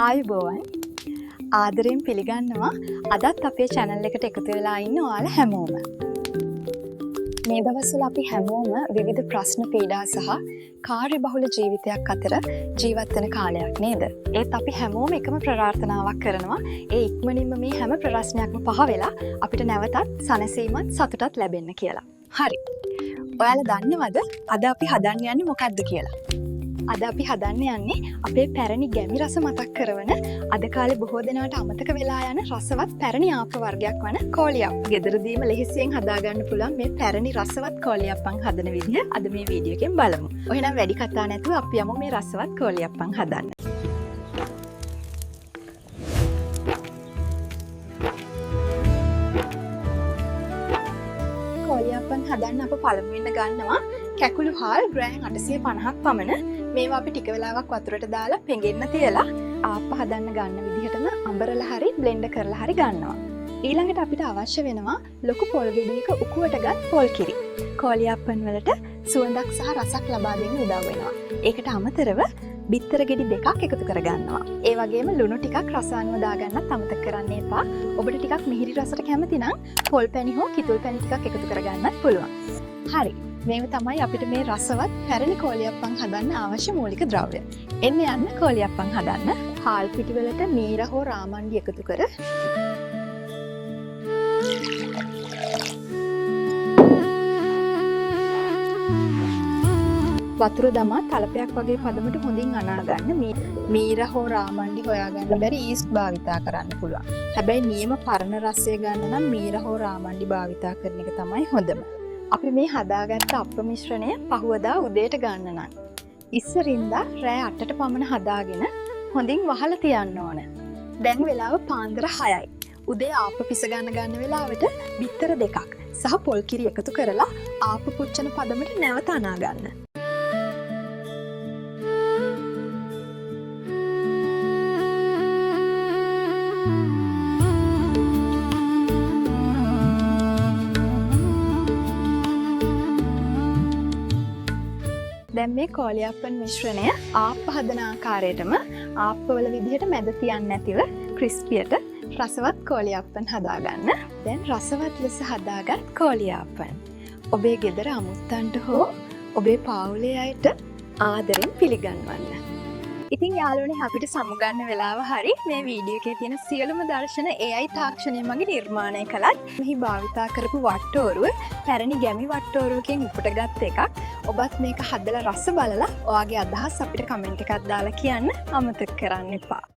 ආයුබෝවන් ආදරයෙන් පිළිගන්නවා අදත් අපේ channel එකට එකතු වෙලා ඉන්න ඔයාලා හැමෝම. මේ දවස්වල අපි හැමෝම විවිධ ප්‍රශ්න පීඩා සහ කාර්යබහුල ජීවිතයක් අතර ජීවත් වෙන කාලයක් නේද? ඒත් අපි හැමෝම එකම ප්‍රාර්ථනාවක් කරනවා ඒ ඉක්මනින්ම මේ හැම ප්‍රශ්නයක්ම පහ වෙලා අපිට නැවතත් සැනසීමත් සතුටත් ලැබෙන්න කියලා. හරි. ඔයාලා දන්නවද අද අපි හදන්න යන්නේ මොකක්ද කියලා? අද අපි හදන්න යන්නේ අපේ පැරණි ගැමි රස මතක් කරවන අද කාලේ බොහෝ දෙනාට අමතක වෙලා යන රසවත් පැරණි ආප්ප වර්ගයක් වන කෝලියප්ප. ගෙදරදීම ලෙහෙසියෙන් හදාගන්න පුළුවන් මේ පැරණි රසවත් කෝලියප්පන් හදන විදිහ අද මේ වීඩියෝ එකෙන් බලමු. එහෙනම් වැඩි කතා නැතුව අපි යමු මේ රසවත් කෝලියප්පන් හදන්න. කෝලියප්පන් හදන්න අප පළමුවෙන්න ගන්නවා කැකුළු හාල් ග්‍රෑම් 850ක් පමණ. මේවා අපි ටික වෙලාවක් වතුරට දාලා පෙඟෙන්න තියලා ආප්ප හදන්න ගන්න විදිහටම අඹරලා හරි බ්ලෙන්ඩ් කරලා හරි ගන්නවා. ඊළඟට අපිට අවශ්‍ය වෙනවා ලොකු පොල් ගෙඩියක උකුවටගත් පොල් කිරි. කෝලියප්පන් වලට සුවඳක් සහ රසක් ලබා දෙන්න උදව් වෙනවා. ඒකට අමතරව බිත්තර ගෙඩි දෙකක් එකතු කරගන්නවා. ඒ වගේම ලුණු ටිකක් රසායනව දාගන්නත් අමතක කරන්න එපා. ඔබට ටිකක් මිහිරි රසට කැමති නම් පොල් පැණි හෝ කිතුල් පැණි ටිකක් එකතු කරගන්නත් පුළුවන්. හරි. මේව තමයි අපිට මේ රසවත් පැරණි කෝලියප්පන් හදන්න අවශ්‍ය මූලික ද්‍රව්‍ය. එන්න යන්න කෝලියප්පන් හදන්න. හාල් පිටි වලට මීර හෝ රාමණ්ඩි එකතු කර වතුර දමා තලපයක් වගේ පදමට හොඳින් අනා ගන්න. මීර හෝ රාමණ්ඩි හොයාගන්න බැරි ඊස්ට් භාවිතා කරන්න පුළුවන්. හැබැයි නියම පරණ රසය ගන්න නම් මීර හෝ රාමණ්ඩි භාවිතා කරන එක තමයි හොඳම. අපි මේ හදාගත්ත අප්ප මිශ්‍රණය පහුවදා උදේට ගන්න නම් ඉස්සරින්දා රෑ 8ට පමණ හදාගෙන හොඳින් වහලා තියන්න ඕන. දැන් වෙලාව පාන්දර 6යි. උදේ ආප්ප පිස ගන්න වෙලාවට බිත්තර දෙකක් සහ පොල් කිරි එකතු කරලා ආප්ප පුච්චන පදමට නැවත අනා ගන්න. දැන් මේ කෝලියප්පන් මිශ්‍රණය ආප්ප හදන ආකාරයටම ආප්පවල විදිහට මැද තියන්නේ නැතිව ක්‍රිස්පියට රසවත් කෝලියප්පන් හදාගන්න. දැන් රසවත් ලෙස හදාගත් කෝලියප්පන් ඔබේ ගෙදර අමුත්තන්ට හෝ ඔබේ පාවුලේ අයට ආදරෙන් පිළිගන්වන්න. ඉතින් යාළුවනේ අපිට සමුගන්න වෙලාව හරි. මේ වීඩියෝ එකේ තියෙන සියලුම දර්ශන AI තාක්ෂණය මගින් නිර්මාණය කළත් මෙහි භාවිතා කරපු වට්ටෝරුව පැරණි ගැමි වට්ටෝරුවකින් උපුටගත් එකක්. ඔබත් මේක හදලා රස බලලා ඔයාගේ අදහස් අපිට කමෙන්ට් එකක් දාලා කියන්න අමතක කරන්න එපා.